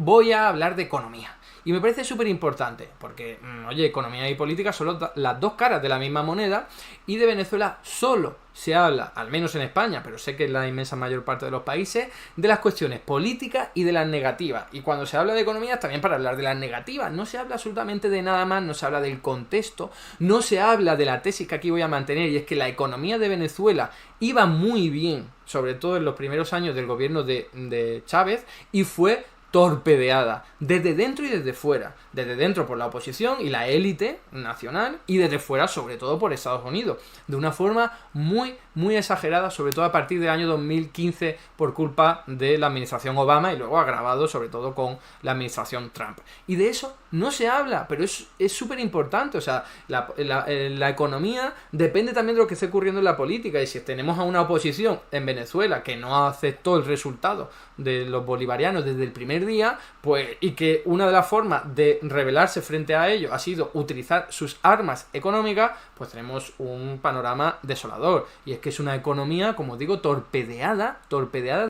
voy a hablar de economía. Y me parece súper importante, porque, oye, economía y política son las dos caras de la misma moneda, y de Venezuela solo se habla, al menos en España, pero sé que en la inmensa mayor parte de los países, de las cuestiones políticas y de las negativas. Y cuando se habla de economía, también para hablar de las negativas. No se habla absolutamente de nada más, no se habla del contexto, no se habla de la tesis que aquí voy a mantener, y es que la economía de Venezuela iba muy bien, sobre todo en los primeros años del gobierno de Chávez, y fue torpedeada, desde dentro y desde fuera. Desde dentro por la oposición y la élite nacional, y desde fuera sobre todo por Estados Unidos, de una forma muy, muy exagerada, sobre todo a partir del año 2015 por culpa de la administración Obama, y luego agravado sobre todo con la administración Trump. Y de eso no se habla, pero es súper importante. O sea, la economía depende también de lo que esté ocurriendo en la política, y si tenemos a una oposición en Venezuela que no aceptó el resultado de los bolivarianos desde el primer día, pues, y que una de las formas de rebelarse frente a ello ha sido utilizar sus armas económicas, pues tenemos un panorama desolador. Y es que es una economía, como digo, torpedeada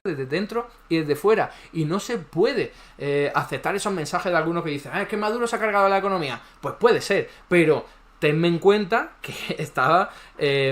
desde dentro y desde fuera. Y no se puede aceptar esos mensajes de algunos que dicen, es que Maduro se ha cargado la economía. Pues puede ser, pero tenme en cuenta que estaba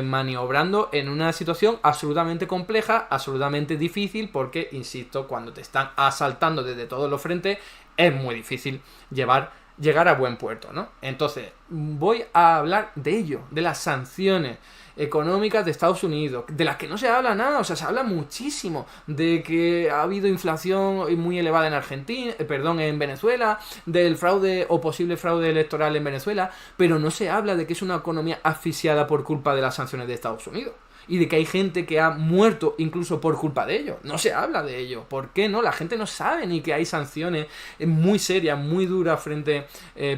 maniobrando en una situación absolutamente compleja, absolutamente difícil, porque, insisto, cuando te están asaltando desde todos los frentes, es muy difícil llegar a buen puerto, ¿no? Entonces, voy a hablar de ello, de las sanciones económicas de Estados Unidos, de las que no se habla nada. O sea, se habla muchísimo de que ha habido inflación muy elevada en Argentina, en Venezuela, del fraude o posible fraude electoral en Venezuela, pero no se habla de que es una economía asfixiada por culpa de las sanciones de Estados Unidos. Y de que hay gente que ha muerto incluso por culpa de ello. No se habla de ello. ¿Por qué no? La gente no sabe ni que hay sanciones muy serias, muy duras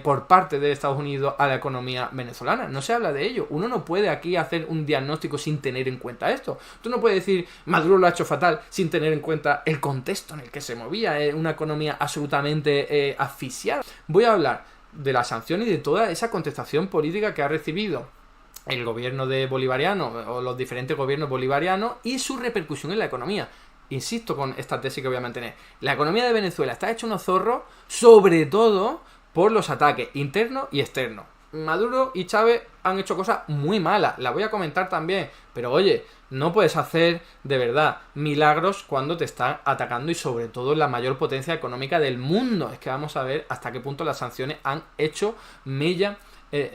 por parte de Estados Unidos a la economía venezolana. No se habla de ello. Uno no puede aquí hacer un diagnóstico sin tener en cuenta esto. Tú no puedes decir Maduro lo ha hecho fatal sin tener en cuenta el contexto en el que se movía. Una economía absolutamente asfixiada. Voy a hablar de las sanciones y de toda esa contestación política que ha recibido el gobierno bolivariano o los diferentes gobiernos bolivarianos y su repercusión en la economía. Insisto con esta tesis que voy a mantener. La economía de Venezuela está hecha unos zorros, sobre todo por los ataques internos y externos. Maduro y Chávez han hecho cosas muy malas, la voy a comentar también, pero oye, no puedes hacer de verdad milagros cuando te están atacando, y sobre todo la mayor potencia económica del mundo. Es que vamos a ver hasta qué punto las sanciones han hecho mella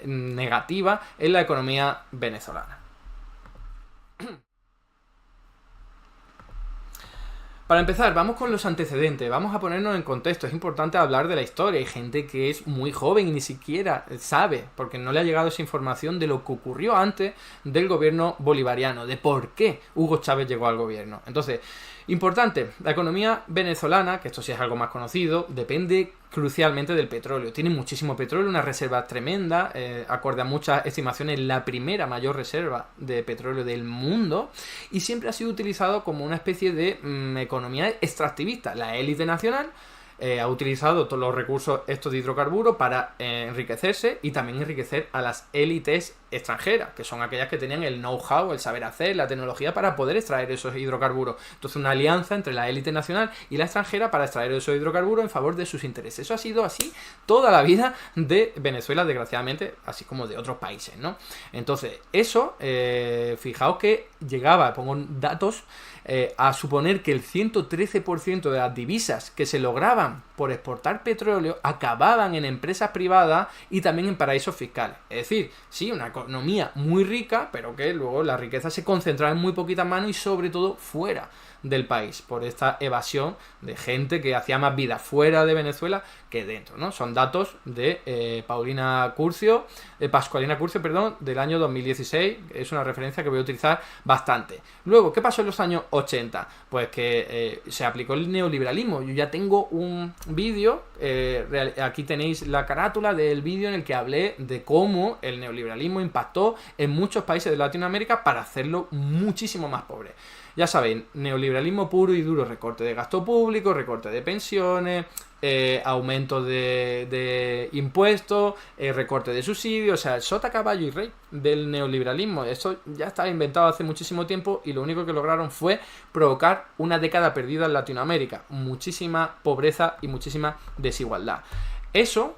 negativa en la economía venezolana. Para empezar, vamos con los antecedentes, vamos a ponernos en contexto. Es importante hablar de la historia. Hay gente que es muy joven y ni siquiera sabe, porque no le ha llegado esa información de lo que ocurrió antes del gobierno bolivariano, de por qué Hugo Chávez llegó al gobierno. Entonces, importante, la economía venezolana, que esto sí es algo más conocido, depende crucialmente del petróleo. Tiene muchísimo petróleo, una reserva tremenda, acorde a muchas estimaciones, la primera mayor reserva de petróleo del mundo, y siempre ha sido utilizado como una especie de economía extractivista. La élite nacional ha utilizado todos los recursos estos de hidrocarburos para enriquecerse, y también enriquecer a las élites extranjeras, que son aquellas que tenían el know-how, el saber hacer, la tecnología para poder extraer esos hidrocarburos. Entonces, una alianza entre la élite nacional y la extranjera para extraer esos hidrocarburos en favor de sus intereses. Eso ha sido así toda la vida de Venezuela, desgraciadamente, así como de otros países, ¿no? Entonces, eso, fijaos que llegaba, pongo datos, a suponer que el 113% de las divisas que se lograban por exportar petróleo acababan en empresas privadas y también en paraísos fiscales. Es decir, sí, una economía muy rica, pero que luego la riqueza se concentraba en muy poquitas manos y sobre todo fuera del país, por esta evasión de gente que hacía más vida fuera de Venezuela que dentro, ¿no? Son datos de Pascualina Curcio, del año 2016, es una referencia que voy a utilizar bastante. Luego, ¿qué pasó en los años 80? Pues que se aplicó el neoliberalismo. Yo ya tengo un vídeo, aquí tenéis la carátula del vídeo en el que hablé de cómo el neoliberalismo impactó en muchos países de Latinoamérica para hacerlo muchísimo más pobre. Ya sabéis, neoliberalismo puro y duro, recorte de gasto público, recorte de pensiones, aumento de impuestos, recorte de subsidios, o sea, el sota, caballo y rey del neoliberalismo. Eso ya estaba inventado hace muchísimo tiempo y lo único que lograron fue provocar una década perdida en Latinoamérica, muchísima pobreza y muchísima desigualdad. Eso,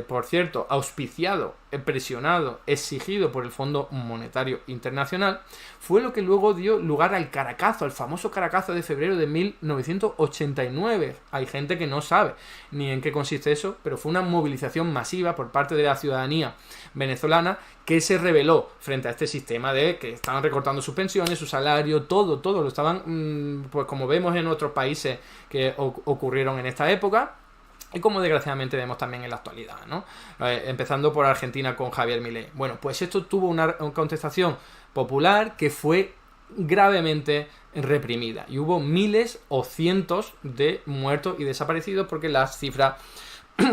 por cierto, auspiciado, presionado, exigido por el Fondo Monetario Internacional, fue lo que luego dio lugar al Caracazo, al famoso Caracazo de febrero de 1989. Hay gente que no sabe ni en qué consiste eso, pero fue una movilización masiva por parte de la ciudadanía venezolana que se rebeló frente a este sistema de que estaban recortando sus pensiones, su salario, todo lo estaban, pues como vemos en otros países que ocurrieron en esta época. Y como desgraciadamente vemos también en la actualidad, ¿no? Empezando por Argentina con Javier Milei. Bueno, pues esto tuvo una contestación popular que fue gravemente reprimida. Y hubo miles o cientos de muertos y desaparecidos porque las cifras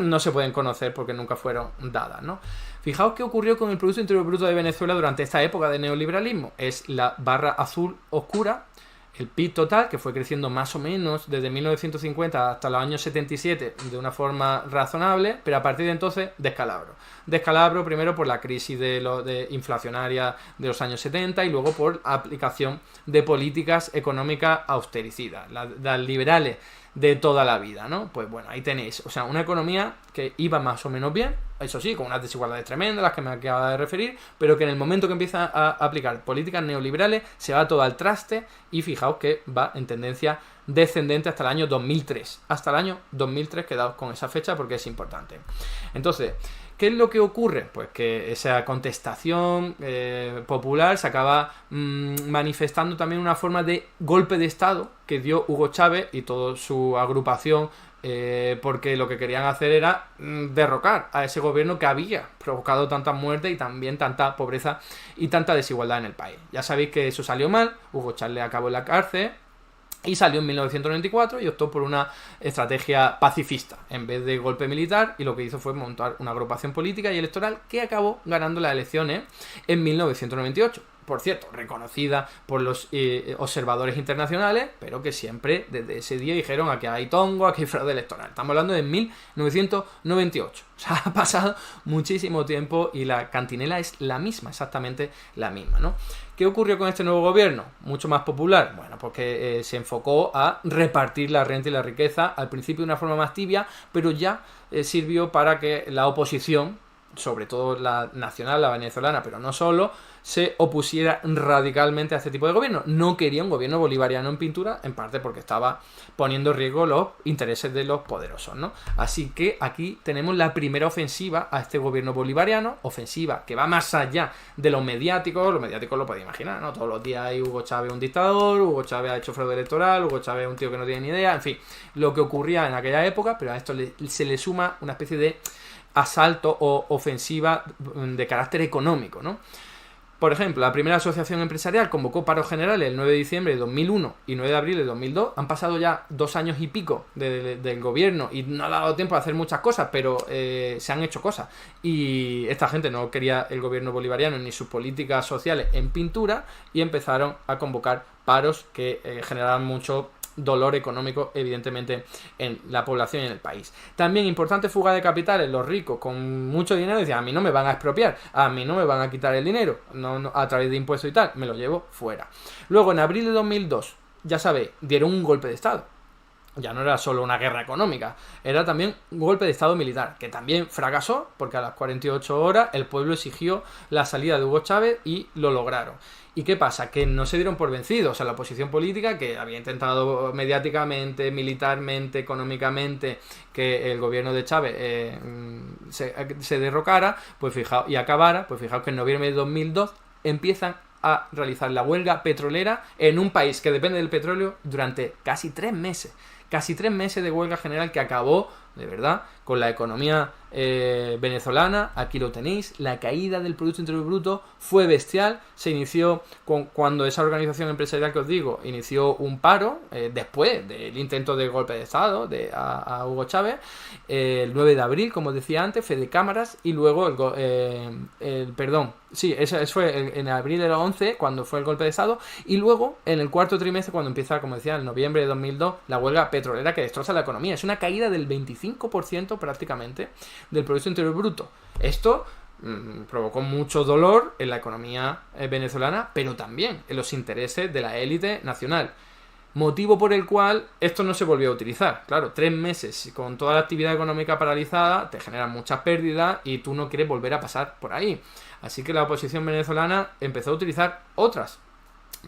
no se pueden conocer porque nunca fueron dadas, ¿no? Fijaos qué ocurrió con el Producto Interior Bruto de Venezuela durante esta época de neoliberalismo. Es la barra azul oscura. El PIB total, que fue creciendo más o menos desde 1950 hasta los años 77 de una forma razonable, pero a partir de entonces descalabro. Descalabro primero por la crisis inflacionaria de los años 70 y luego por aplicación de políticas económicas austericidas, las liberales de toda la vida, ¿no? Pues bueno, ahí tenéis, o sea, una economía que iba más o menos bien, eso sí, con unas desigualdades tremendas, las que me acababa de referir, pero que en el momento que empieza a aplicar políticas neoliberales se va todo al traste y fijaos que va en tendencia descendente hasta el año 2003. Hasta el año 2003, quedaos con esa fecha porque es importante. Entonces, ¿qué es lo que ocurre? Pues que esa contestación popular se acaba manifestando también una forma de golpe de Estado que dio Hugo Chávez y toda su agrupación, porque lo que querían hacer era derrocar a ese gobierno que había provocado tantas muertes y también tanta pobreza y tanta desigualdad en el país. Ya sabéis que eso salió mal, Hugo Chávez acabó en la cárcel y salió en 1994 y optó por una estrategia pacifista en vez de golpe militar, y lo que hizo fue montar una agrupación política y electoral que acabó ganando las elecciones en 1998. Por cierto, reconocida por los observadores internacionales, pero que siempre desde ese día dijeron aquí hay tongo, aquí hay fraude electoral. Estamos hablando de 1998. O sea, ha pasado muchísimo tiempo y la cantinela es la misma, exactamente la misma, ¿no? ¿Qué ocurrió con este nuevo gobierno? Mucho más popular. Bueno, porque se enfocó a repartir la renta y la riqueza, al principio de una forma más tibia, pero ya sirvió para que la oposición, sobre todo la nacional, la venezolana, pero no solo, se opusiera radicalmente a este tipo de gobierno. No quería un gobierno bolivariano en pintura, en parte porque estaba poniendo en riesgo los intereses de los poderosos, ¿no? Así que aquí tenemos la primera ofensiva a este gobierno bolivariano, ofensiva que va más allá de los mediáticos lo podéis imaginar, ¿no? Todos los días hay Hugo Chávez un dictador, Hugo Chávez ha hecho fraude electoral, Hugo Chávez es un tío que no tiene ni idea, en fin, lo que ocurría en aquella época, pero a esto se le suma una especie de asalto o ofensiva de carácter económico, ¿no? Por ejemplo, la primera asociación empresarial convocó paros generales el 9 de diciembre de 2001 y 9 de abril de 2002. Han pasado ya 2 años y pico del gobierno y no ha dado tiempo a hacer muchas cosas, pero se han hecho cosas. Y esta gente no quería el gobierno bolivariano ni sus políticas sociales en pintura y empezaron a convocar paros que generaban mucho dolor económico, evidentemente, en la población y en el país. También importante fuga de capitales, los ricos con mucho dinero decían, a mí no me van a expropiar, a mí no me van a quitar el dinero, no a través de impuestos y tal, me lo llevo fuera. Luego, en abril de 2002, ya sabéis, dieron un golpe de Estado. Ya no era solo una guerra económica, era también un golpe de Estado militar, que también fracasó, porque a las 48 horas el pueblo exigió la salida de Hugo Chávez y lo lograron. ¿Y qué pasa? Que no se dieron por vencidos. O sea, la oposición política, que había intentado mediáticamente, militarmente, económicamente, que el gobierno de Chávez se derrocara, pues fijaos, y acabara, pues fijaos que en noviembre de 2002 empiezan a realizar la huelga petrolera en un país que depende del petróleo durante casi 3 meses. Casi 3 meses de huelga general que acabó, de verdad, con la economía venezolana. Aquí lo tenéis, la caída del Producto Interior Bruto fue bestial. Se inició cuando esa organización empresarial que os digo inició un paro, después del intento de golpe de Estado a Hugo Chávez, el 9 de abril, como decía antes, Fede Cámaras, y luego Sí, eso fue en abril del 11, cuando fue el golpe de Estado, y luego en el cuarto trimestre, cuando empieza, como decía, en noviembre de 2002, la huelga petrolera que destroza la economía. Es una caída del 25% prácticamente del Producto Interior Bruto. Esto provocó mucho dolor en la economía venezolana, pero también en los intereses de la élite nacional. Motivo por el cual esto no se volvió a utilizar. Claro, 3 meses con toda la actividad económica paralizada te generan muchas pérdidas y tú no quieres volver a pasar por ahí. Así que la oposición venezolana empezó a utilizar otras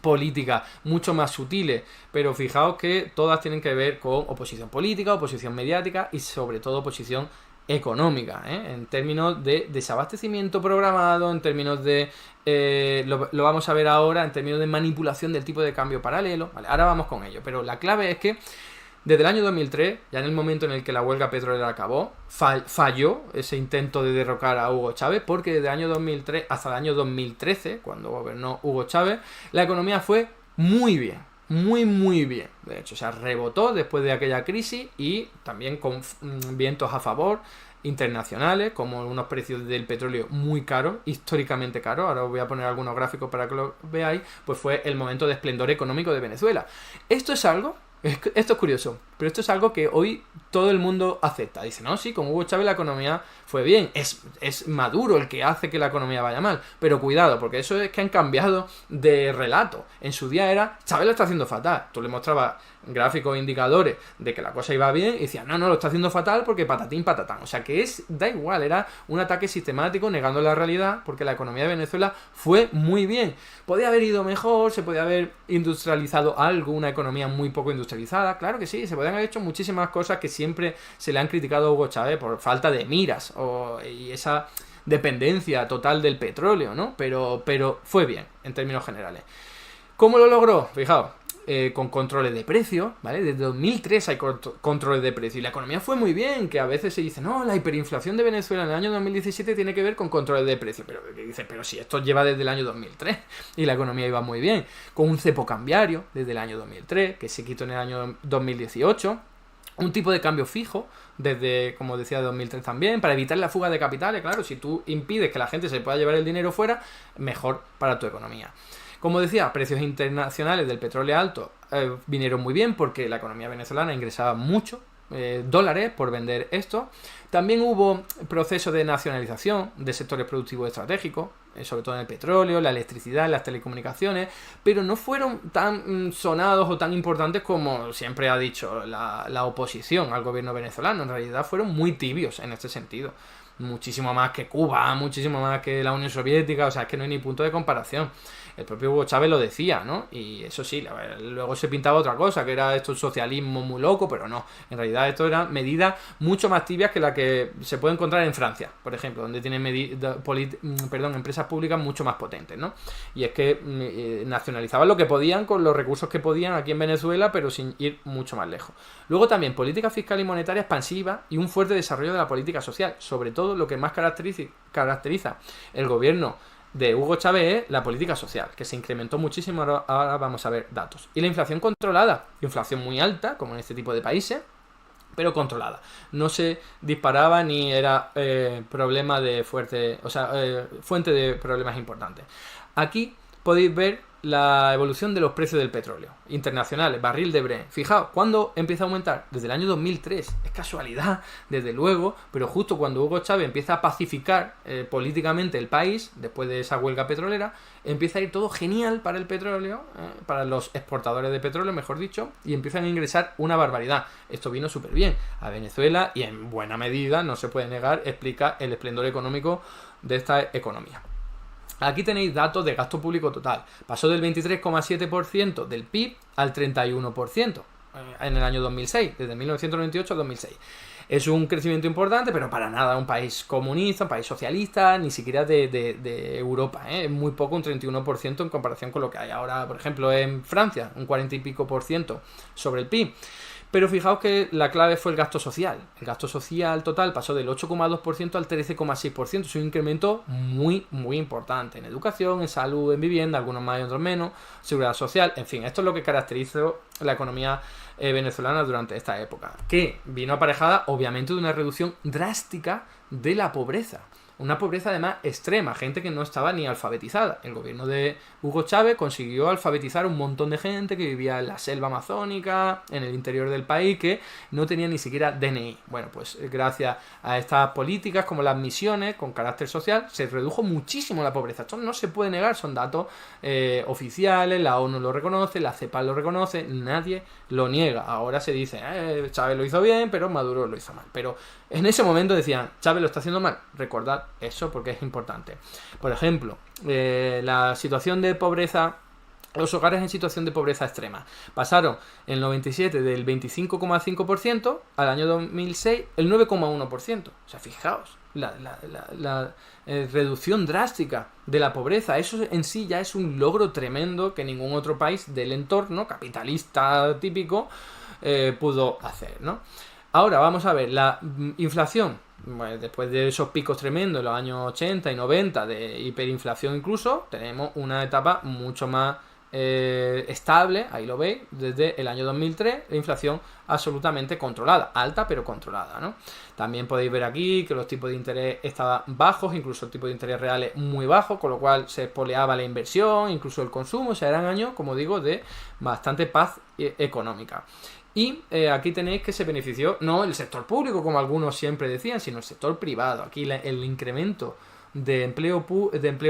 políticas mucho más sutiles, pero fijaos que todas tienen que ver con oposición política, oposición mediática y sobre todo oposición económica, en términos de desabastecimiento programado, en términos de lo vamos a ver ahora, en términos de manipulación del tipo de cambio paralelo. Vale, ahora vamos con ello, pero la clave es que desde el año 2003, ya en el momento en el que la huelga petrolera acabó, falló ese intento de derrocar a Hugo Chávez, porque desde el año 2003 hasta el año 2013, cuando gobernó Hugo Chávez, la economía fue muy bien. Muy bien, de hecho, se rebotó después de aquella crisis y también con vientos a favor internacionales, como unos precios del petróleo muy caros, históricamente caros. Ahora os voy a poner algunos gráficos para que lo veáis. Pues fue el momento de esplendor económico de Venezuela. Esto es curioso, pero esto es algo que hoy todo el mundo acepta. Dice, no, sí, con Hugo Chávez la economía fue bien. Es Maduro el que hace que la economía vaya mal. Pero cuidado, porque eso es que han cambiado de relato. En su día era, Chávez lo está haciendo fatal. Tú le mostrabas gráficos e indicadores de que la cosa iba bien y decían, no, lo está haciendo fatal porque patatín, patatán. O sea que da igual, era un ataque sistemático negando la realidad, porque la economía de Venezuela fue muy bien. Podía haber ido mejor, se podía haber industrializado algo, una economía muy poco industrializada. Claro que sí, se podían haber hecho muchísimas cosas que siempre se le han criticado a Hugo Chávez por falta de miras y esa dependencia total del petróleo, ¿no? Pero fue bien, en términos generales. ¿Cómo lo logró? Fijaos, con controles de precio, ¿vale? Desde 2003 hay controles de precio y la economía fue muy bien, que a veces se dice, no, la hiperinflación de Venezuela en el año 2017 tiene que ver con controles de precio, pero dice, pero si esto lleva desde el año 2003 y la economía iba muy bien, con un cepo cambiario desde el año 2003, que se quitó en el año 2018, un tipo de cambio fijo desde, como decía, 2003 también, para evitar la fuga de capitales. Claro, si tú impides que la gente se pueda llevar el dinero fuera, mejor para tu economía. Como decía, precios internacionales del petróleo alto vinieron muy bien porque la economía venezolana ingresaba mucho dólares por vender esto. También hubo procesos de nacionalización de sectores productivos estratégicos, sobre todo en el petróleo, la electricidad, las telecomunicaciones, pero no fueron tan sonados o tan importantes como siempre ha dicho la oposición al gobierno venezolano. En realidad fueron muy tibios en este sentido. Muchísimo más que Cuba, muchísimo más que la Unión Soviética, o sea, es que no hay ni punto de comparación. El propio Hugo Chávez lo decía, ¿no? Y eso sí, luego se pintaba otra cosa, que era esto el socialismo muy loco, pero no. En realidad esto eran medidas mucho más tibias que la que se puede encontrar en Francia, por ejemplo, donde tienen empresas públicas mucho más potentes, ¿no? Y es que nacionalizaban lo que podían con los recursos que podían aquí en Venezuela, pero sin ir mucho más lejos. Luego también política fiscal y monetaria expansiva y un fuerte desarrollo de la política social. Sobre todo lo que más caracteriza el gobierno de Hugo Chávez es la política social, que se incrementó muchísimo. Ahora vamos a ver datos. Y la inflación controlada, inflación muy alta, como en este tipo de países, pero controlada. No se disparaba ni era problema de fuente de problemas importantes. Aquí podéis ver la evolución de los precios del petróleo internacionales, barril de Brent. Fijaos, ¿cuándo empieza a aumentar? Desde el año 2003. Es casualidad, desde luego, pero justo cuando Hugo Chávez empieza a pacificar políticamente el país, después de esa huelga petrolera, empieza a ir todo genial para el petróleo, para los exportadores de petróleo, mejor dicho, y empiezan a ingresar una barbaridad. Esto vino súper bien a Venezuela y en buena medida, no se puede negar, explica el esplendor económico de esta economía. Aquí tenéis datos de gasto público total. Pasó del 23,7% del PIB al 31% en el año 2006, desde 1998 a 2006. Es un crecimiento importante, pero para nada un país comunista, un país socialista, ni siquiera de Europa. Es muy poco, un 31% en comparación con lo que hay ahora, por ejemplo, en Francia, un 40 y pico por ciento sobre el PIB. Pero fijaos que la clave fue el gasto social. El gasto social total pasó del 8,2% al 13,6%. Es un incremento muy, muy importante en educación, en salud, en vivienda, algunos más y otros menos, seguridad social. En fin, esto es lo que caracterizó la economía venezolana durante esta época, que vino aparejada obviamente de una reducción drástica de la pobreza. Una pobreza además extrema, gente que no estaba ni alfabetizada. El gobierno de Hugo Chávez consiguió alfabetizar un montón de gente que vivía en la selva amazónica, en el interior del país, que no tenía ni siquiera DNI. Bueno, pues gracias a estas políticas como las misiones con carácter social, se redujo muchísimo la pobreza. Esto no se puede negar, son datos oficiales, la ONU lo reconoce, la CEPAL lo reconoce, nadie lo niega. Ahora se dice, Chávez lo hizo bien, pero Maduro lo hizo mal. Pero en ese momento decían, Chávez lo está haciendo mal. Recordad eso porque es importante. Por ejemplo, la situación de pobreza, los hogares en situación de pobreza extrema pasaron en el 97 del 25,5% al año 2006 el 9,1%. O sea, fijaos, la reducción drástica de la pobreza. Eso en sí ya es un logro tremendo que ningún otro país del entorno capitalista típico pudo hacer, ¿no? Ahora vamos a ver, la inflación, bueno, después de esos picos tremendos en los años 80 y 90 de hiperinflación incluso, tenemos una etapa mucho más estable, ahí lo veis, desde el año 2003, la inflación absolutamente controlada, alta pero controlada, ¿no? También podéis ver aquí que los tipos de interés estaban bajos, incluso el tipo de interés real muy bajo, con lo cual se espoleaba la inversión, incluso el consumo. O sea, eran años, como digo, de bastante paz económica. Y aquí tenéis que se benefició no el sector público, como algunos siempre decían, sino el sector privado. Aquí el incremento de empleo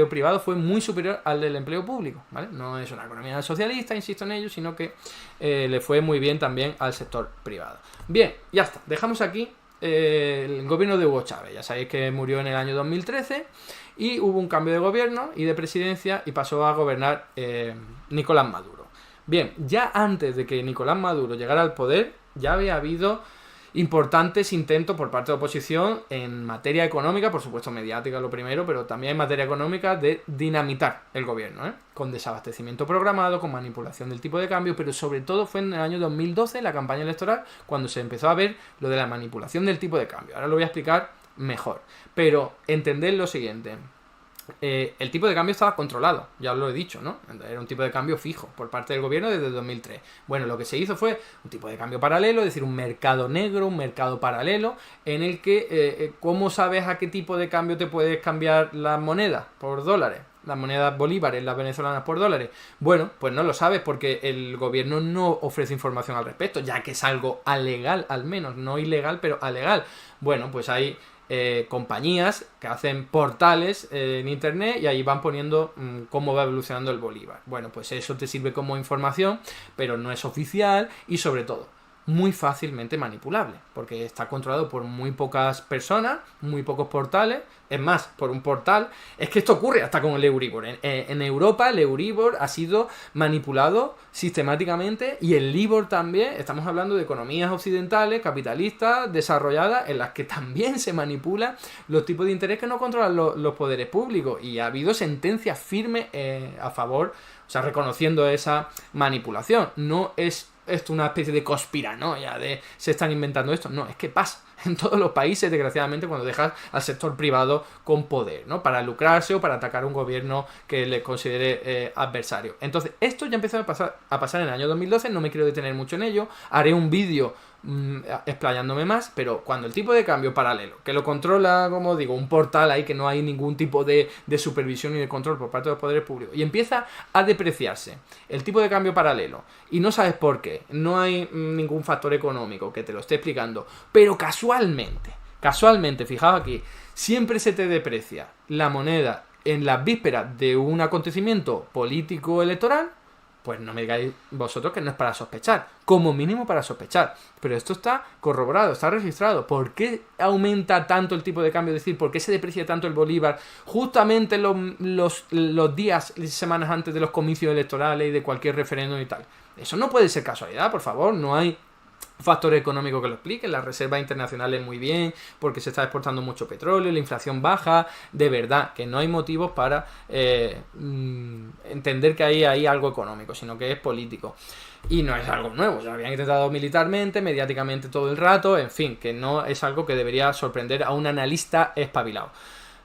privado fue muy superior al del empleo público, ¿vale? No es una economía socialista, insisto en ello, sino que le fue muy bien también al sector privado. Bien, ya está. Dejamos aquí el gobierno de Hugo Chávez. Ya sabéis que murió en el año 2013 y hubo un cambio de gobierno y de presidencia y pasó a gobernar Nicolás Maduro. Bien, ya antes de que Nicolás Maduro llegara al poder, ya había habido importantes intentos por parte de la oposición en materia económica, por supuesto mediática lo primero, pero también en materia económica de dinamitar el gobierno, con desabastecimiento programado, con manipulación del tipo de cambio, pero sobre todo fue en el año 2012, en la campaña electoral, cuando se empezó a ver lo de la manipulación del tipo de cambio. Ahora lo voy a explicar mejor, pero entended lo siguiente. El tipo de cambio estaba controlado, ya os lo he dicho, ¿no? Era un tipo de cambio fijo por parte del gobierno desde 2003. Bueno, lo que se hizo fue un tipo de cambio paralelo, es decir, un mercado negro, un mercado paralelo, en el que, ¿cómo sabes a qué tipo de cambio te puedes cambiar las monedas por dólares? Las monedas bolívares, las venezolanas por dólares. Bueno, pues no lo sabes porque el gobierno no ofrece información al respecto, ya que es algo alegal, al menos, no ilegal, pero alegal. Bueno, pues hay compañías que hacen portales en internet y ahí van poniendo cómo va evolucionando el bolívar. Bueno, pues eso te sirve como información, pero no es oficial y sobre todo muy fácilmente manipulable, porque está controlado por muy pocas personas, muy pocos portales. Es más, por un portal, es que esto ocurre hasta con el Euribor. En Europa el Euribor ha sido manipulado sistemáticamente y el Libor también. Estamos hablando de economías occidentales, capitalistas, desarrolladas, en las que también se manipulan los tipos de interés que no controlan los poderes públicos, y ha habido sentencias firmes a favor, o sea, reconociendo esa manipulación. No es esto una especie de conspiranoia de se están inventando esto, no, es que pasa en todos los países, desgraciadamente, cuando dejas al sector privado con poder, ¿no? Para lucrarse o para atacar a un gobierno que le considere adversario. Entonces, esto ya empezó a pasar en el año 2012, no me quiero detener mucho en ello, haré un vídeo explayándome más, pero cuando el tipo de cambio paralelo, que lo controla, como digo, un portal ahí que no hay ningún tipo de supervisión ni de control por parte de los poderes públicos, y empieza a depreciarse el tipo de cambio paralelo, y no sabes por qué, no hay ningún factor económico que te lo esté explicando, pero casualmente, fijaos aquí, siempre se te deprecia la moneda en las vísperas de un acontecimiento político electoral, pues no me digáis vosotros que no es para sospechar, como mínimo para sospechar, pero esto está corroborado, está registrado. ¿Por qué aumenta tanto el tipo de cambio? Es decir, ¿por qué se deprecia tanto el bolívar justamente los días, semanas antes de los comicios electorales y de cualquier referéndum y tal? Eso no puede ser casualidad, por favor, no hay factor económico que lo explique. Las reservas internacionales muy bien, porque se está exportando mucho petróleo, la inflación baja, de verdad que no hay motivos para entender que hay algo económico, sino que es político. Y no es algo nuevo, ya lo habían intentado militarmente, mediáticamente todo el rato, en fin, que no es algo que debería sorprender a un analista espabilado.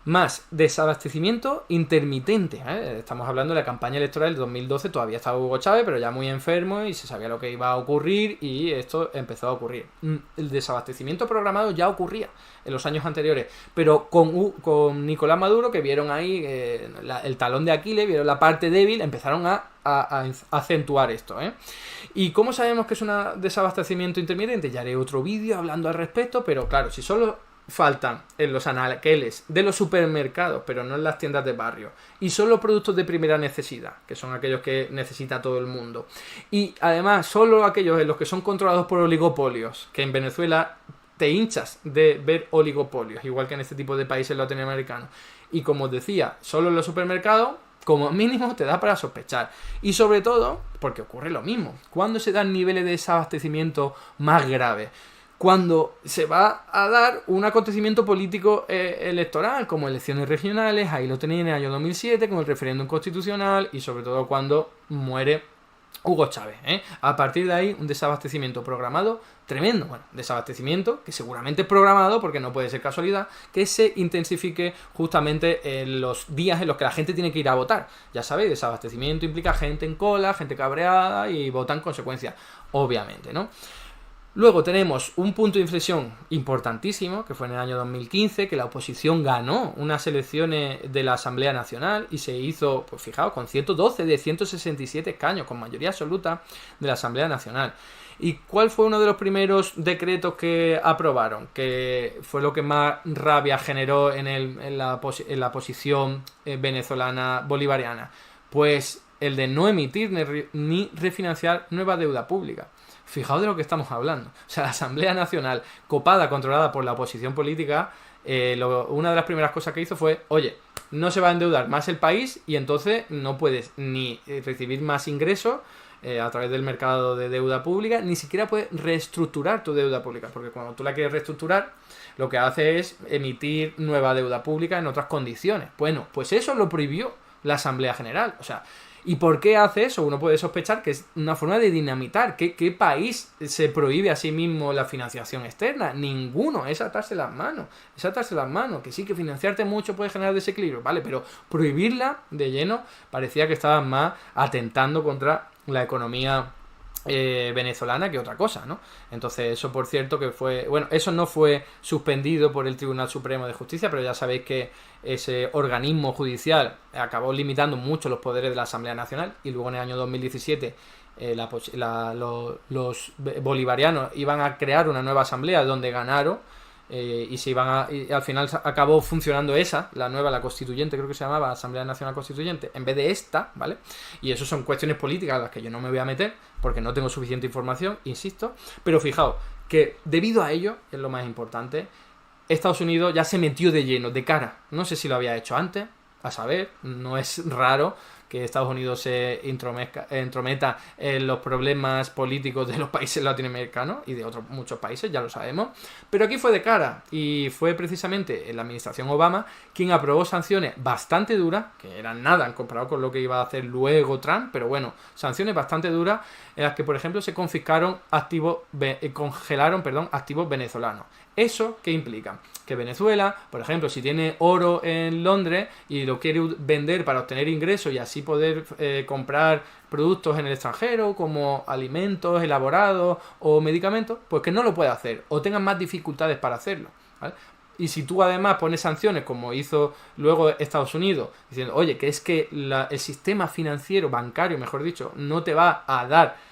Más desabastecimiento intermitente, ¿eh? Estamos hablando de la campaña electoral del 2012, todavía estaba Hugo Chávez, pero ya muy enfermo y se sabía lo que iba a ocurrir y esto empezó a ocurrir. El desabastecimiento programado ya ocurría en los años anteriores, pero con Nicolás Maduro, que vieron ahí el talón de Aquiles, vieron la parte débil, empezaron a acentuar esto, ¿eh? ¿Y cómo sabemos que es un desabastecimiento intermitente? Ya haré otro vídeo hablando al respecto, pero claro, si solo faltan en los anaqueles de los supermercados, pero no en las tiendas de barrio, y solo productos de primera necesidad, que son aquellos que necesita todo el mundo, y además solo aquellos en los que son controlados por oligopolios, que en Venezuela te hinchas de ver oligopolios, igual que en este tipo de países latinoamericanos, y como os decía, solo en los supermercados, como mínimo te da para sospechar. Y sobre todo, porque ocurre lo mismo, cuando se dan niveles de desabastecimiento más graves, cuando se va a dar un acontecimiento político electoral, como elecciones regionales, ahí lo tenéis en el año 2007, con el referéndum constitucional, y sobre todo cuando muere Hugo Chávez, ¿eh? A partir de ahí, un desabastecimiento programado tremendo. Bueno, desabastecimiento que seguramente es programado, porque no puede ser casualidad, que se intensifique justamente en los días en los que la gente tiene que ir a votar. Ya sabéis, desabastecimiento implica gente en cola, gente cabreada y vota en consecuencia, obviamente, ¿no? Luego tenemos un punto de inflexión importantísimo, que fue en el año 2015, que la oposición ganó unas elecciones de la Asamblea Nacional y se hizo, pues fijaos, con 112 de 167 escaños, con mayoría absoluta de la Asamblea Nacional. ¿Y cuál fue uno de los primeros decretos que aprobaron? Que fue lo que más rabia generó en la posición venezolana bolivariana. Pues el de no emitir ni refinanciar nueva deuda pública. Fijaos de lo que estamos hablando. O sea, la Asamblea Nacional, copada, controlada por la oposición política, una de las primeras cosas que hizo fue, oye, no se va a endeudar más el país y entonces no puedes ni recibir más ingresos a través del mercado de deuda pública, ni siquiera puedes reestructurar tu deuda pública, porque cuando tú la quieres reestructurar, lo que hace es emitir nueva deuda pública en otras condiciones. Bueno, pues eso lo prohibió la Asamblea General. O sea, ¿y por qué hace eso? Uno puede sospechar que es una forma de dinamitar. ¿Qué país se prohíbe a sí mismo la financiación externa? Ninguno. Es atarse las manos. Es atarse las manos. Que sí, que financiarte mucho puede generar desequilibrio, ¿vale? Pero prohibirla de lleno parecía que estaban más atentando contra la economía venezolana que otra cosa, ¿no? Entonces eso, por cierto, que fue... Bueno, eso no fue suspendido por el Tribunal Supremo de Justicia, pero ya sabéis que ese organismo judicial acabó limitando mucho los poderes de la Asamblea Nacional, y luego en el año 2017 los bolivarianos iban a crear una nueva asamblea donde ganaron, y al final acabó funcionando la nueva, la constituyente, creo que se llamaba Asamblea Nacional Constituyente, en vez de esta, ¿vale? Y eso son cuestiones políticas a las que yo no me voy a meter porque no tengo suficiente información, insisto, pero fijaos que debido a ello, es lo más importante, Estados Unidos ya se metió de lleno, de cara. No sé si lo había hecho antes, a saber, no es raro que Estados Unidos se entrometa en los problemas políticos de los países latinoamericanos y de otros muchos países, ya lo sabemos, pero aquí fue de cara, y fue precisamente en la administración Obama quien aprobó sanciones bastante duras, que eran nada en comparado con lo que iba a hacer luego Trump, pero bueno, sanciones bastante duras, en las que, por ejemplo, se congelaron activos venezolanos. ¿Eso qué implica? Que Venezuela, por ejemplo, si tiene oro en Londres y lo quiere vender para obtener ingresos y así poder comprar productos en el extranjero como alimentos elaborados o medicamentos, pues que no lo puede hacer o tengan más dificultades para hacerlo, ¿vale? Y si tú además pones sanciones, como hizo luego Estados Unidos, diciendo, oye, que es que el sistema financiero, bancario, mejor dicho, no te va a dar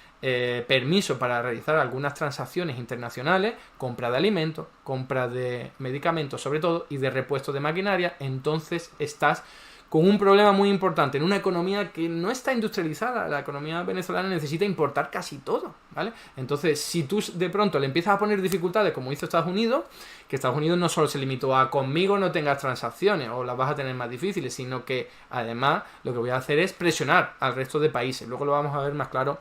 permiso para realizar algunas transacciones internacionales, compra de alimentos, compra de medicamentos sobre todo, y de repuestos de maquinaria, entonces estás con un problema muy importante en una economía que no está industrializada. La economía venezolana necesita importar casi todo, ¿vale? Entonces, si tú de pronto le empiezas a poner dificultades, como hizo Estados Unidos, que Estados Unidos no solo se limitó a conmigo no tengas transacciones o las vas a tener más difíciles, sino que además lo que voy a hacer es presionar al resto de países. Luego lo vamos a ver más claro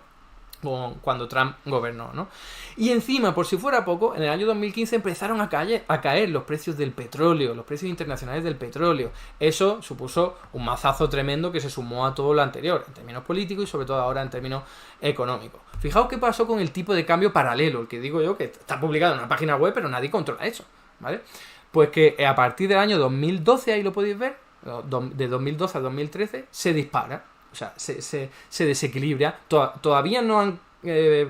cuando Trump gobernó, ¿no? Y encima, por si fuera poco, en el año 2015 empezaron a caer los precios del petróleo, los precios internacionales del petróleo. Eso supuso un mazazo tremendo que se sumó a todo lo anterior, en términos políticos y sobre todo ahora en términos económicos. Fijaos qué pasó con el tipo de cambio paralelo, el que digo yo que está publicado en una página web, pero nadie controla eso, ¿vale? Pues que a partir del año 2012, ahí lo podéis ver, de 2012 a 2013, se dispara. O sea, se desequilibra. Todavía no han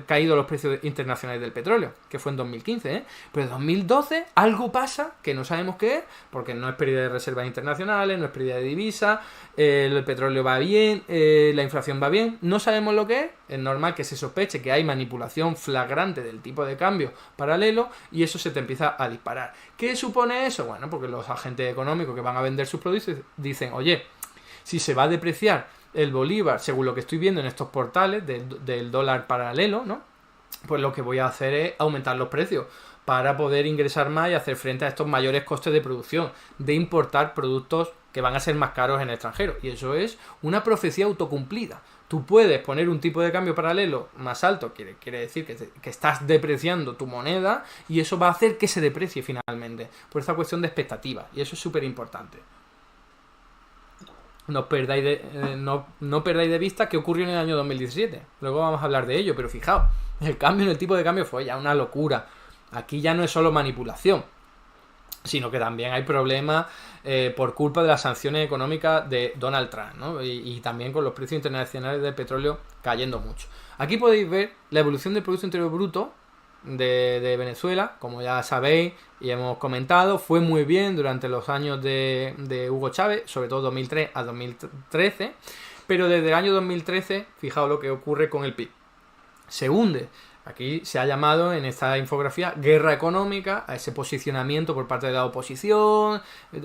caído los precios internacionales del petróleo, que fue en 2015, ¿eh? Pero en 2012 algo pasa que no sabemos qué es, porque no es pérdida de reservas internacionales, no es pérdida de divisas, el petróleo va bien, la inflación va bien, no sabemos lo que es normal que se sospeche que hay manipulación flagrante del tipo de cambio paralelo y eso se te empieza a disparar. ¿Qué supone eso? Bueno, porque los agentes económicos que van a vender sus productos dicen, oye, si se va a depreciar el bolívar, según lo que estoy viendo en estos portales del dólar paralelo, ¿no? Pues lo que voy a hacer es aumentar los precios para poder ingresar más y hacer frente a estos mayores costes de producción, de importar productos que van a ser más caros en el extranjero. Y eso es una profecía autocumplida. Tú puedes poner un tipo de cambio paralelo más alto, quiere decir que estás depreciando tu moneda y eso va a hacer que se deprecie finalmente, por esta cuestión de expectativas. Y eso es súper importante. No perdáis de vista qué ocurrió en el año 2017. Luego vamos a hablar de ello, pero fijaos, el cambio en el tipo de cambio fue ya una locura. Aquí ya no es solo manipulación, sino que también hay problemas por culpa de las sanciones económicas de Donald Trump, ¿no? Y también con los precios internacionales del petróleo cayendo mucho. Aquí podéis ver la evolución del Producto Interior Bruto de Venezuela, como ya sabéis y hemos comentado, fue muy bien durante los años de Hugo Chávez, sobre todo 2003 a 2013, pero desde el año 2013, fijaos lo que ocurre con el PIB. Se hunde. Aquí se ha llamado en esta infografía guerra económica a ese posicionamiento por parte de la oposición,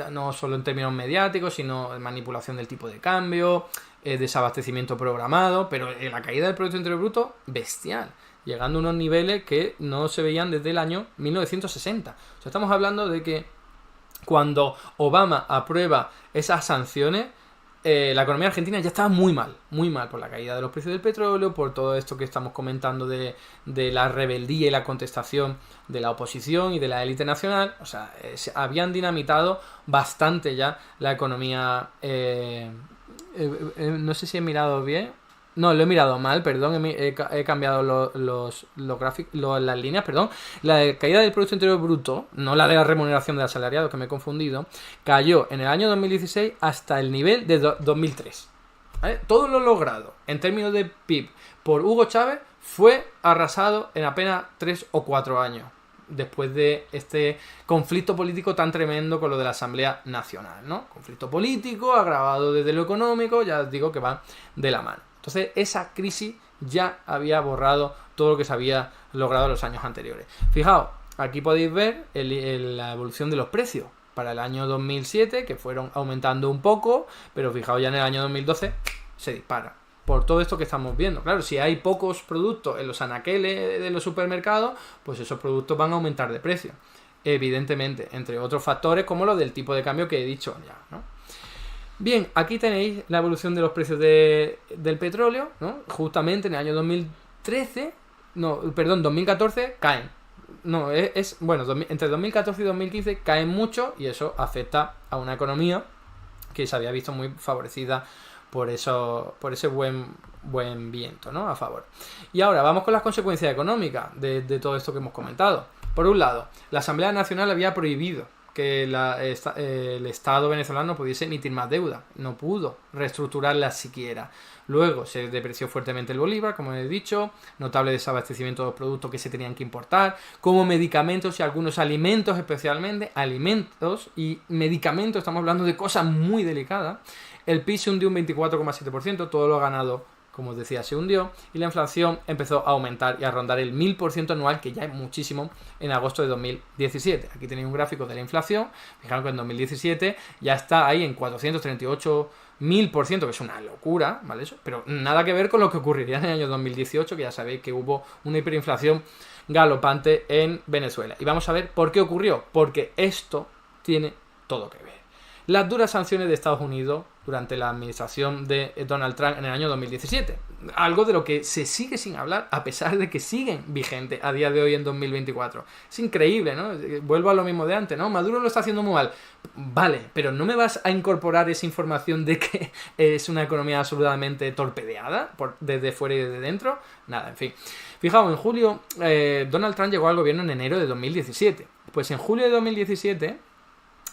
no solo en términos mediáticos, sino manipulación del tipo de cambio, desabastecimiento programado, pero la caída del Producto Interior Bruto, bestial, llegando a unos niveles que no se veían desde el año 1960. O sea, estamos hablando de que cuando Obama aprueba esas sanciones, la economía argentina ya estaba muy mal por la caída de los precios del petróleo, por todo esto que estamos comentando de la rebeldía y la contestación de la oposición y de la élite nacional. O sea, habían dinamitado bastante ya la economía. No sé si he mirado bien. No, lo he mirado mal, perdón, he cambiado los gráficos, las líneas, perdón. La caída del Producto Interior Bruto, no la de la remuneración del asalariado, que me he confundido, cayó en el año 2016 hasta el nivel de 2003. ¿Vale? Todo lo logrado en términos de PIB por Hugo Chávez fue arrasado en apenas 3 o 4 años, después de este conflicto político tan tremendo con lo de la Asamblea Nacional, ¿no? Conflicto político agravado desde lo económico, ya os digo que van de la mano. Entonces, esa crisis ya había borrado todo lo que se había logrado en los años anteriores. Fijaos, aquí podéis ver la evolución de los precios para el año 2007, que fueron aumentando un poco, pero fijaos, ya en el año 2012 se dispara. Por todo esto que estamos viendo. Claro, si hay pocos productos en los anaqueles de los supermercados, pues esos productos van a aumentar de precio. Evidentemente, entre otros factores como lo del tipo de cambio que he dicho ya, ¿no? Bien, aquí tenéis la evolución de los precios del petróleo, ¿no? Justamente en el año 2014 caen. No, entre 2014 y 2015 caen mucho y eso afecta a una economía que se había visto muy favorecida por ese buen viento, ¿no? A favor. Y ahora vamos con las consecuencias económicas de todo esto que hemos comentado. Por un lado, la Asamblea Nacional había prohibido que el Estado venezolano pudiese emitir más deuda. No pudo reestructurarla siquiera. Luego se depreció fuertemente el bolívar, como he dicho, notable desabastecimiento de los productos que se tenían que importar, como medicamentos y algunos alimentos, especialmente alimentos y medicamentos, estamos hablando de cosas muy delicadas. El PIB se hundió un 24,7%, todo lo ganado, como os decía, se hundió, y la inflación empezó a aumentar y a rondar el 1000% anual, que ya es muchísimo, en agosto de 2017. Aquí tenéis un gráfico de la inflación. Fijaros que en 2017 ya está ahí en 438.000%, que es una locura, ¿vale? Eso, pero nada que ver con lo que ocurriría en el año 2018, que ya sabéis que hubo una hiperinflación galopante en Venezuela. Y vamos a ver por qué ocurrió, porque esto tiene todo que ver. Las duras sanciones de Estados Unidos durante la administración de Donald Trump en el año 2017. Algo de lo que se sigue sin hablar, a pesar de que siguen vigentes a día de hoy en 2024. Es increíble, ¿no? Vuelvo a lo mismo de antes, ¿no? Maduro lo está haciendo muy mal. Vale, pero ¿no me vas a incorporar esa información de que es una economía absolutamente torpedeada desde fuera y desde dentro? Nada, en fin. Fijaos, en julio, Donald Trump llegó al gobierno en enero de 2017. Pues en julio de 2017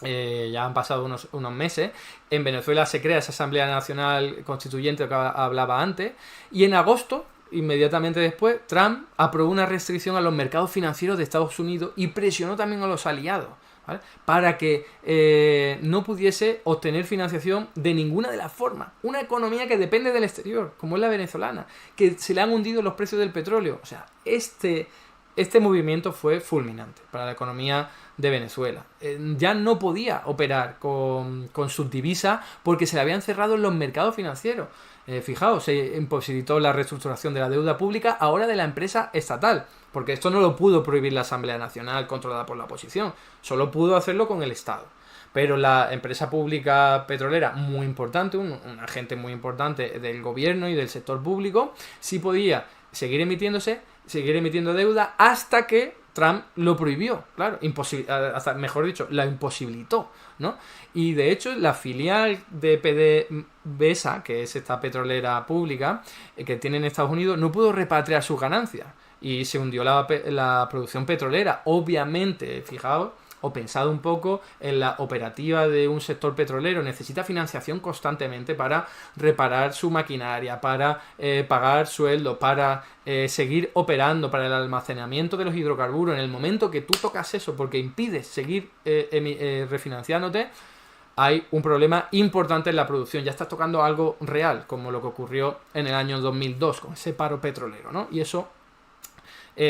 ya han pasado unos meses. En Venezuela se crea esa Asamblea Nacional Constituyente que hablaba antes. Y en agosto, inmediatamente después, Trump aprobó una restricción a los mercados financieros de Estados Unidos y presionó también a los aliados, ¿vale?, para que no pudiese obtener financiación de ninguna de las formas. Una economía que depende del exterior, como es la venezolana, que se le han hundido los precios del petróleo. O sea, este movimiento fue fulminante para la economía de Venezuela. Ya no podía operar con sus divisas porque se le habían cerrado los mercados financieros. Fijaos, se imposibilitó la reestructuración de la deuda pública, ahora de la empresa estatal, porque esto no lo pudo prohibir la Asamblea Nacional controlada por la oposición, solo pudo hacerlo con el Estado. Pero la empresa pública petrolera, muy importante, un agente muy importante del gobierno y del sector público, sí podía seguir emitiendo deuda hasta que Trump lo prohibió, claro, hasta, mejor dicho, la imposibilitó, ¿no? Y de hecho, la filial de PDVSA, que es esta petrolera pública que tiene en Estados Unidos, no pudo repatriar sus ganancias y se hundió la producción petrolera. Obviamente, fijaos, o pensado un poco en la operativa de un sector petrolero, necesita financiación constantemente para reparar su maquinaria, para pagar sueldos, para seguir operando, para el almacenamiento de los hidrocarburos. En el momento que tú tocas eso porque impides seguir refinanciándote, hay un problema importante en la producción. Ya estás tocando algo real, como lo que ocurrió en el año 2002 con ese paro petrolero, ¿no? Y eso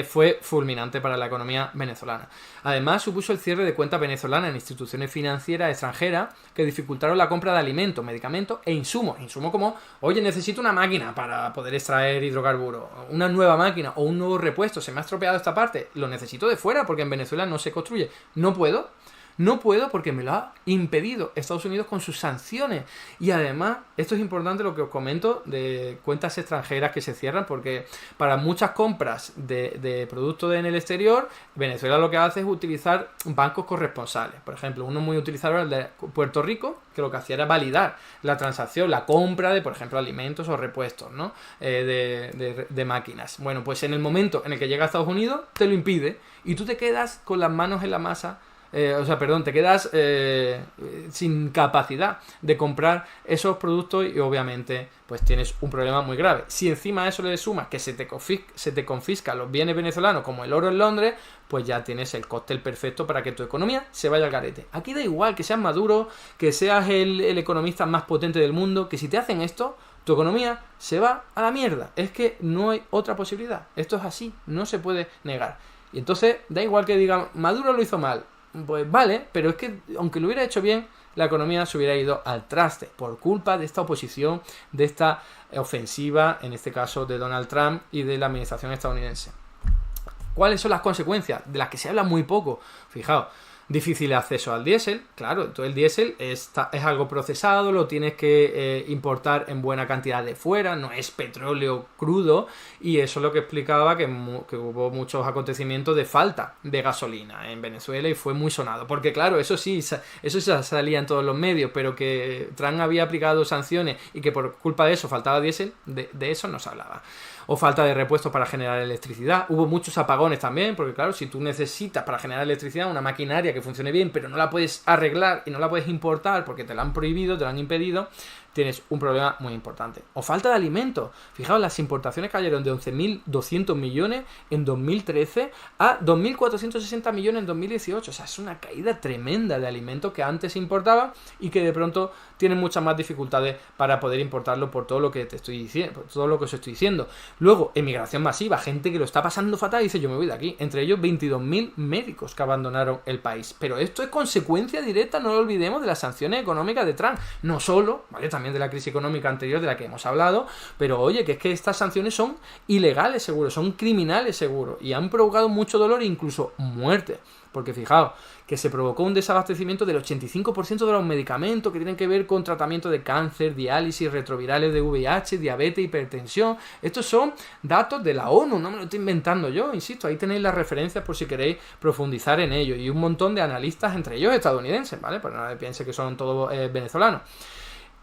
fue fulminante para la economía venezolana. Además, supuso el cierre de cuentas venezolanas en instituciones financieras extranjeras que dificultaron la compra de alimentos, medicamentos e insumos. Insumos como, oye, necesito una máquina para poder extraer hidrocarburos, una nueva máquina o un nuevo repuesto, se me ha estropeado esta parte, lo necesito de fuera porque en Venezuela no se construye. No puedo porque me lo ha impedido Estados Unidos con sus sanciones. Y además, esto es importante lo que os comento de cuentas extranjeras que se cierran, porque para muchas compras de productos en el exterior, Venezuela lo que hace es utilizar bancos corresponsales. Por ejemplo, uno muy utilizado era el de Puerto Rico, que lo que hacía era validar la transacción, la compra de, por ejemplo, alimentos o repuestos, ¿no? de máquinas. Bueno, pues en el momento en el que llega a Estados Unidos, te lo impide y tú te quedas con las manos en la masa. Te quedas sin capacidad de comprar esos productos y obviamente pues tienes un problema muy grave. Si encima a eso le sumas que se te confiscan los bienes venezolanos como el oro en Londres, pues ya tienes el cóctel perfecto para que tu economía se vaya al garete. Aquí da igual que seas Maduro, que seas el economista más potente del mundo, que si te hacen esto, tu economía se va a la mierda. Es que no hay otra posibilidad. Esto es así, no se puede negar. Y entonces da igual que digan, Maduro lo hizo mal. Pues vale, pero es que aunque lo hubiera hecho bien, la economía se hubiera ido al traste por culpa de esta oposición, de esta ofensiva, en este caso de Donald Trump y de la administración estadounidense. ¿Cuáles son las consecuencias? De las que se habla muy poco. Fijaos, difícil acceso al diésel, claro, todo el diésel es algo procesado, lo tienes que importar en buena cantidad de fuera, no es petróleo crudo, y eso es lo que explicaba que hubo muchos acontecimientos de falta de gasolina en Venezuela y fue muy sonado, porque claro, eso sí salía en todos los medios, pero que Trump había aplicado sanciones y que por culpa de eso faltaba diésel, de eso no se hablaba. O falta de repuestos para generar electricidad. Hubo muchos apagones también, porque claro, si tú necesitas para generar electricidad una maquinaria que funcione bien, pero no la puedes arreglar y no la puedes importar porque te la han prohibido, te la han impedido, tienes un problema muy importante. O falta de alimentos. Fijaos, las importaciones cayeron de 11.200 millones en 2013 a 2.460 millones en 2018. O sea, es una caída tremenda de alimentos que antes se importaba y que de pronto tienen muchas más dificultades para poder importarlo por todo lo que te estoy diciendo, por todo lo que os estoy diciendo. Luego, emigración masiva, gente que lo está pasando fatal y dice, yo me voy de aquí. Entre ellos, 22.000 médicos que abandonaron el país. Pero esto es consecuencia directa, no lo olvidemos, de las sanciones económicas de Trump. No solo, ¿vale?, también de la crisis económica anterior de la que hemos hablado, pero oye, que es que estas sanciones son ilegales seguro, son criminales seguro, y han provocado mucho dolor e incluso muerte. Porque fijaos, que se provocó un desabastecimiento del 85% de los medicamentos que tienen que ver con tratamiento de cáncer, diálisis, retrovirales de VIH, diabetes, hipertensión. Estos son datos de la ONU, no me lo estoy inventando yo, insisto, ahí tenéis las referencias por si queréis profundizar en ello. Y un montón de analistas, entre ellos estadounidenses, ¿vale? Pues no piense que son todos venezolanos.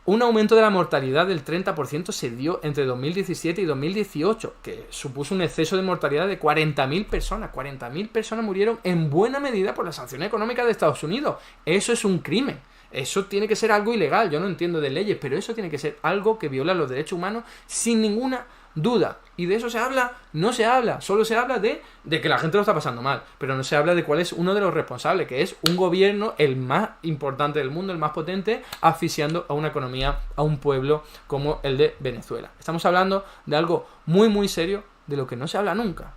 Un aumento de la mortalidad del 30% se dio entre 2017 y 2018, que supuso un exceso de mortalidad de 40.000 personas. 40.000 personas murieron en buena medida por las sanciones económicas de Estados Unidos. Eso es un crimen. Eso tiene que ser algo ilegal. Yo no entiendo de leyes, pero eso tiene que ser algo que viola los derechos humanos sin ninguna duda. ¿Y de eso se habla? No se habla. Solo se habla de que la gente lo está pasando mal. Pero no se habla de cuál es uno de los responsables, que es un gobierno, el más importante del mundo, el más potente, asfixiando a una economía, a un pueblo como el de Venezuela. Estamos hablando de algo muy, muy serio, de lo que no se habla nunca.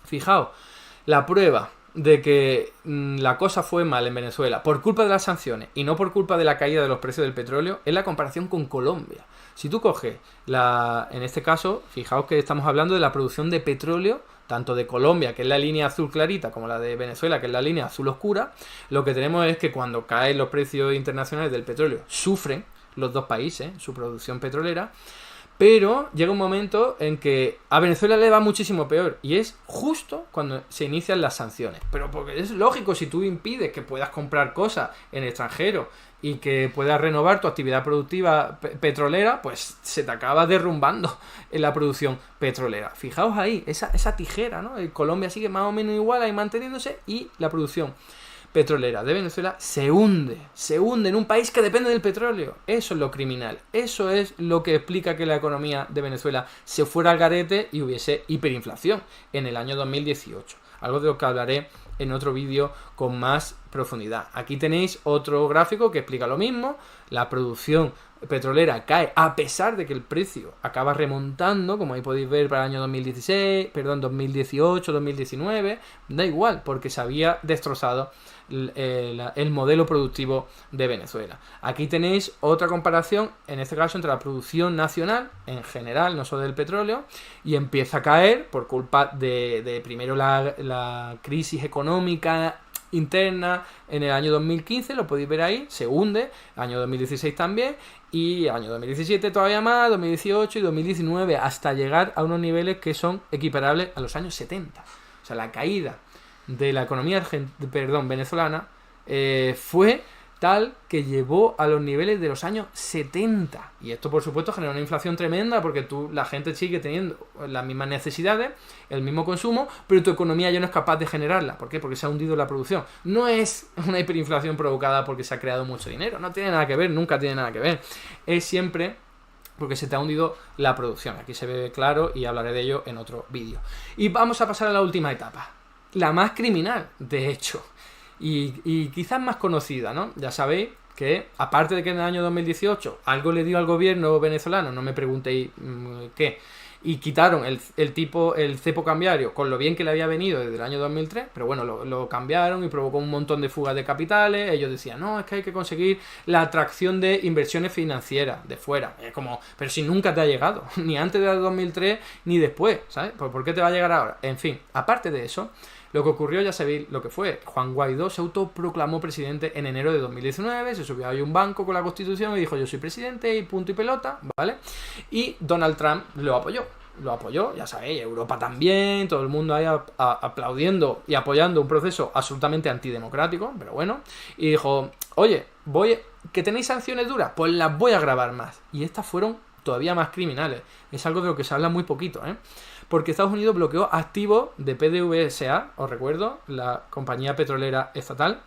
Fijaos, la prueba de que la cosa fue mal en Venezuela por culpa de las sanciones y no por culpa de la caída de los precios del petróleo es la comparación con Colombia. Si tú coges en este caso, fijaos que estamos hablando de la producción de petróleo, tanto de Colombia, que es la línea azul clarita, como la de Venezuela, que es la línea azul oscura, lo que tenemos es que cuando caen los precios internacionales del petróleo, sufren los dos países, su producción petrolera, pero llega un momento en que a Venezuela le va muchísimo peor y es justo cuando se inician las sanciones. Pero porque es lógico, si tú impides que puedas comprar cosas en el extranjero y que puedas renovar tu actividad productiva petrolera, pues se te acaba derrumbando en la producción petrolera. Fijaos ahí, esa tijera, ¿no? Colombia sigue más o menos igual ahí manteniéndose y la producción petrolera de Venezuela se hunde en un país que depende del petróleo. Eso es lo criminal, eso es lo que explica que la economía de Venezuela se fuera al garete y hubiese hiperinflación en el año 2018, algo de lo que hablaré en otro vídeo con más profundidad. Aquí tenéis otro gráfico que explica lo mismo. La producción petrolera cae a pesar de que el precio acaba remontando, como ahí podéis ver para el año 2018, 2019, da igual, porque se había destrozado el modelo productivo de Venezuela. Aquí tenéis otra comparación, en este caso entre la producción nacional en general, no solo del petróleo, y empieza a caer por culpa de primero la crisis económica interna en el año 2015, lo podéis ver ahí, se hunde, año 2016 también, y año 2017 todavía más, 2018 y 2019, hasta llegar a unos niveles que son equiparables a los años 70. O sea, la caída de la economía venezolana fue tal que llevó a los niveles de los años 70. Y esto, por supuesto, generó una inflación tremenda porque la gente sigue teniendo las mismas necesidades, el mismo consumo, pero tu economía ya no es capaz de generarla. ¿Por qué? Porque se ha hundido la producción. No es una hiperinflación provocada porque se ha creado mucho dinero. No tiene nada que ver, nunca tiene nada que ver. Es siempre porque se te ha hundido la producción. Aquí se ve claro y hablaré de ello en otro vídeo. Y vamos a pasar a la última etapa. La más criminal, de hecho. Y quizás más conocida, ¿no? Ya sabéis que, aparte de que en el año 2018 algo le dio al gobierno venezolano, no me preguntéis qué, y quitaron el cepo cambiario con lo bien que le había venido desde el año 2003, pero bueno, lo cambiaron y provocó un montón de fugas de capitales. Ellos decían, no, es que hay que conseguir la atracción de inversiones financieras de fuera. Es como, pero si nunca te ha llegado, ni antes del 2003 ni después, ¿sabes? ¿Por qué te va a llegar ahora? En fin, aparte de eso, lo que ocurrió, ya sabéis lo que fue. Juan Guaidó se autoproclamó presidente en enero de 2019, se subió ahí un banco con la Constitución y dijo, yo soy presidente y punto y pelota, ¿vale? Y Donald Trump lo apoyó, ya sabéis, Europa también, todo el mundo ahí aplaudiendo y apoyando un proceso absolutamente antidemocrático, pero bueno, y dijo, oye, ¿que tenéis sanciones duras? Pues las voy a grabar más. Y estas fueron todavía más criminales. Es algo de lo que se habla muy poquito, porque Estados Unidos bloqueó activos de PDVSA, os recuerdo, la compañía petrolera estatal,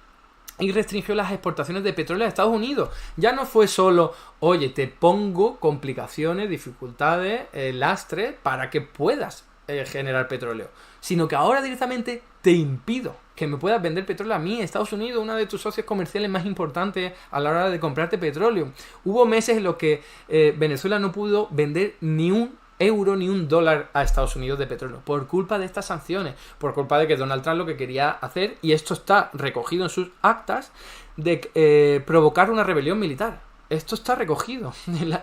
y restringió las exportaciones de petróleo a Estados Unidos. Ya no fue solo, oye, te pongo complicaciones, dificultades, lastres para que puedas generar petróleo, sino que ahora directamente te impido que me puedas vender petróleo a mí, Estados Unidos, uno de tus socios comerciales más importantes a la hora de comprarte petróleo. Hubo meses en los que Venezuela no pudo vender ni un euro ni un dólar a Estados Unidos de petróleo por culpa de estas sanciones, por culpa de que Donald Trump lo que quería hacer, y esto está recogido en sus actas, de provocar una rebelión militar. Esto está recogido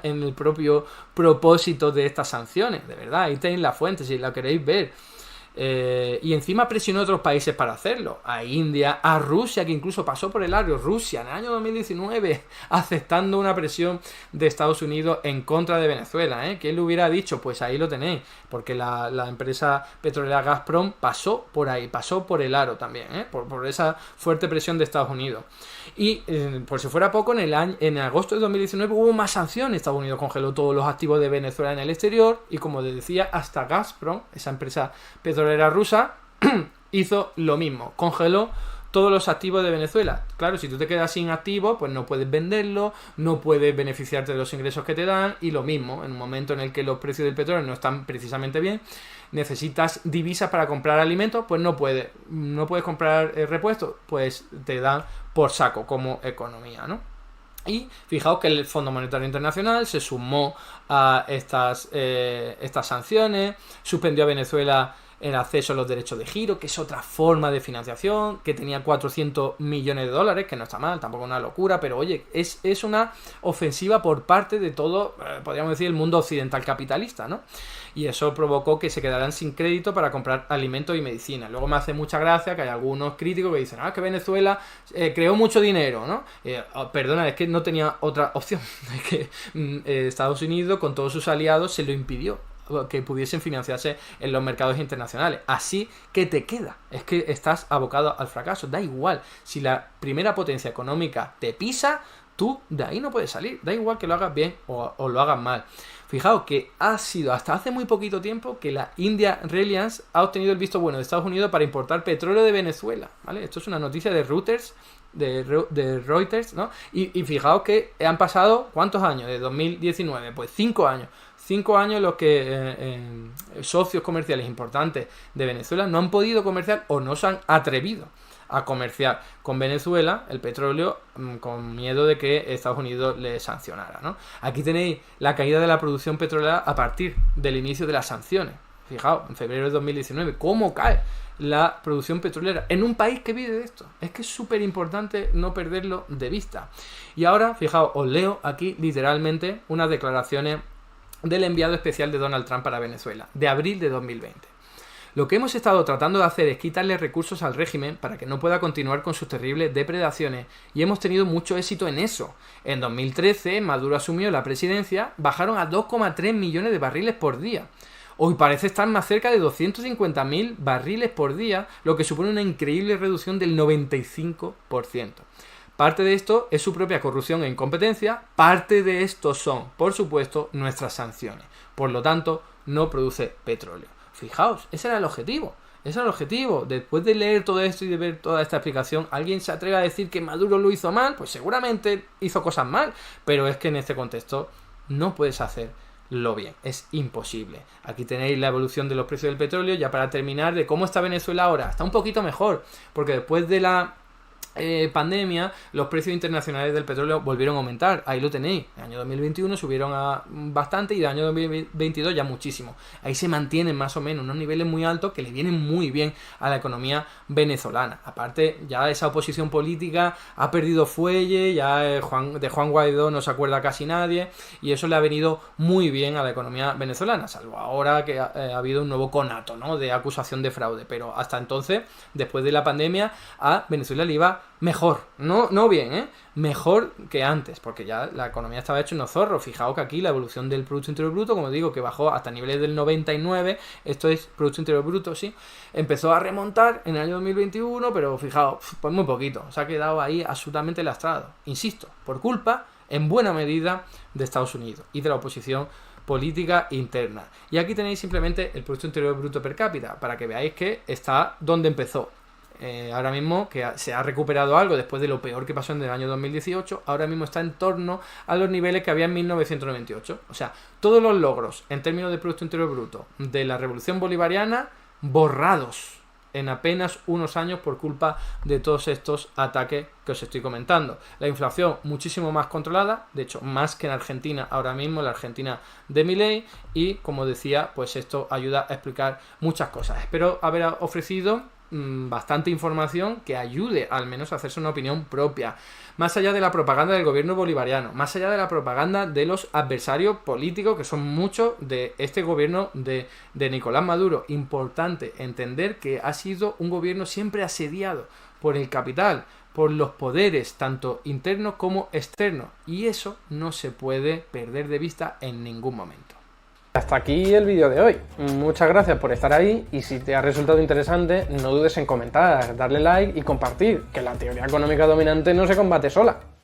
en el propio propósito de estas sanciones, de verdad, ahí tenéis la fuente si la queréis ver. Y encima presionó a otros países para hacerlo. A India, a Rusia, que incluso pasó por el aro. Rusia en el año 2019 aceptando una presión de Estados Unidos en contra de Venezuela, ¿eh? ¿Quién lo hubiera dicho? Pues ahí lo tenéis. Porque la empresa petrolera Gazprom pasó por ahí, pasó por el aro también, ¿eh? Por esa fuerte presión de Estados Unidos. Y por si fuera poco, en agosto de 2019 hubo más sanciones. Estados Unidos congeló todos los activos de Venezuela en el exterior y, como les decía, hasta Gazprom, esa empresa petrolera rusa, hizo lo mismo, congeló todos los activos de Venezuela. Claro, si tú te quedas sin activos, pues no puedes venderlo, no puedes beneficiarte de los ingresos que te dan, y lo mismo, en un momento en el que los precios del petróleo no están precisamente bien, necesitas divisas para comprar alimentos, pues no puedes comprar repuestos, pues te dan por saco como economía, ¿no? Y fijaos que el Fondo Monetario Internacional se sumó a estas sanciones, suspendió a Venezuela el acceso a los derechos de giro, que es otra forma de financiación, que tenía 400 millones de dólares, que no está mal, tampoco una locura, pero oye, es una ofensiva por parte de todo, podríamos decir, el mundo occidental capitalista, ¿no? Y eso provocó que se quedaran sin crédito para comprar alimentos y medicina. Luego me hace mucha gracia que hay algunos críticos que dicen, que Venezuela creó mucho dinero, ¿no? Perdona, es que no tenía otra opción. Es que Estados Unidos, con todos sus aliados, se lo impidió que pudiesen financiarse en los mercados internacionales. Así que te queda, es que estás abocado al fracaso. Da igual, si la primera potencia económica te pisa, tú de ahí no puedes salir. Da igual que lo hagas bien o lo hagas mal. Fijaos que ha sido hasta hace muy poquito tiempo que la India Reliance ha obtenido el visto bueno de Estados Unidos para importar petróleo de Venezuela, ¿vale? Esto es una noticia de Reuters, ¿no? Y fijaos que han pasado, ¿cuántos años? De 2019, pues 5 años. 5 años los que socios comerciales importantes de Venezuela no han podido comerciar o no se han atrevido a comerciar con Venezuela el petróleo, con miedo de que Estados Unidos le sancionara, ¿no? Aquí tenéis la caída de la producción petrolera a partir del inicio de las sanciones. Fijaos, en febrero de 2019, cómo cae la producción petrolera en un país que vive de esto. Es que es súper importante no perderlo de vista. Y ahora, fijaos, os leo aquí literalmente unas declaraciones del enviado especial de Donald Trump para Venezuela, de abril de 2020. Lo que hemos estado tratando de hacer es quitarle recursos al régimen para que no pueda continuar con sus terribles depredaciones, y hemos tenido mucho éxito en eso. En 2013, Maduro asumió la presidencia, bajaron a 2,3 millones de barriles por día. Hoy parece estar más cerca de 250.000 barriles por día, lo que supone una increíble reducción del 95%. Parte de esto es su propia corrupción e incompetencia, parte de esto son, por supuesto, nuestras sanciones. Por lo tanto, no produce petróleo. Fijaos, ese era el objetivo. Ese era el objetivo. Después de leer todo esto y de ver toda esta explicación, ¿alguien se atreve a decir que Maduro lo hizo mal? Pues seguramente hizo cosas mal, pero es que en este contexto no puedes hacerlo bien. Es imposible. Aquí tenéis la evolución de los precios del petróleo, ya para terminar, de cómo está Venezuela ahora. Está un poquito mejor, porque después de la pandemia, los precios internacionales del petróleo volvieron a aumentar. Ahí lo tenéis. En el año 2021 subieron a bastante y en el año 2022 ya muchísimo. Ahí se mantienen más o menos unos niveles muy altos que le vienen muy bien a la economía venezolana. Aparte, ya esa oposición política ha perdido fuelle, ya de Juan Guaidó no se acuerda casi nadie, y eso le ha venido muy bien a la economía venezolana, salvo ahora que ha habido un nuevo conato, ¿no?, de acusación de fraude. Pero hasta entonces, después de la pandemia, a Venezuela le iba mejor, no bien, mejor que antes, porque ya la economía estaba hecha unos zorros. Fijaos que aquí la evolución del Producto Interior Bruto, como digo, que bajó hasta niveles del 99, esto es Producto Interior Bruto, sí, empezó a remontar en el año 2021, pero fijaos, pues muy poquito, se ha quedado ahí absolutamente lastrado, insisto, por culpa, en buena medida, de Estados Unidos y de la oposición política interna. Y aquí tenéis simplemente el Producto Interior Bruto per cápita, para que veáis que está donde empezó. Ahora mismo, que se ha recuperado algo después de lo peor que pasó en el año 2018, ahora mismo está en torno a los niveles que había en 1998. O sea, todos los logros en términos de Producto Interior Bruto de la Revolución Bolivariana borrados en apenas unos años por culpa de todos estos ataques que os estoy comentando. La inflación muchísimo más controlada, de hecho más que en Argentina ahora mismo, la Argentina de Milei, y como decía, pues esto ayuda a explicar muchas cosas. Espero haber ofrecido bastante información que ayude al menos a hacerse una opinión propia. Más allá de la propaganda del gobierno bolivariano, más allá de la propaganda de los adversarios políticos, que son muchos de este gobierno de Nicolás Maduro. Importante entender que ha sido un gobierno siempre asediado por el capital, por los poderes, tanto internos como externos. Y eso no se puede perder de vista en ningún momento. Hasta aquí el vídeo de hoy. Muchas gracias por estar ahí y si te ha resultado interesante, no dudes en comentar, darle like y compartir, que la teoría económica dominante no se combate sola.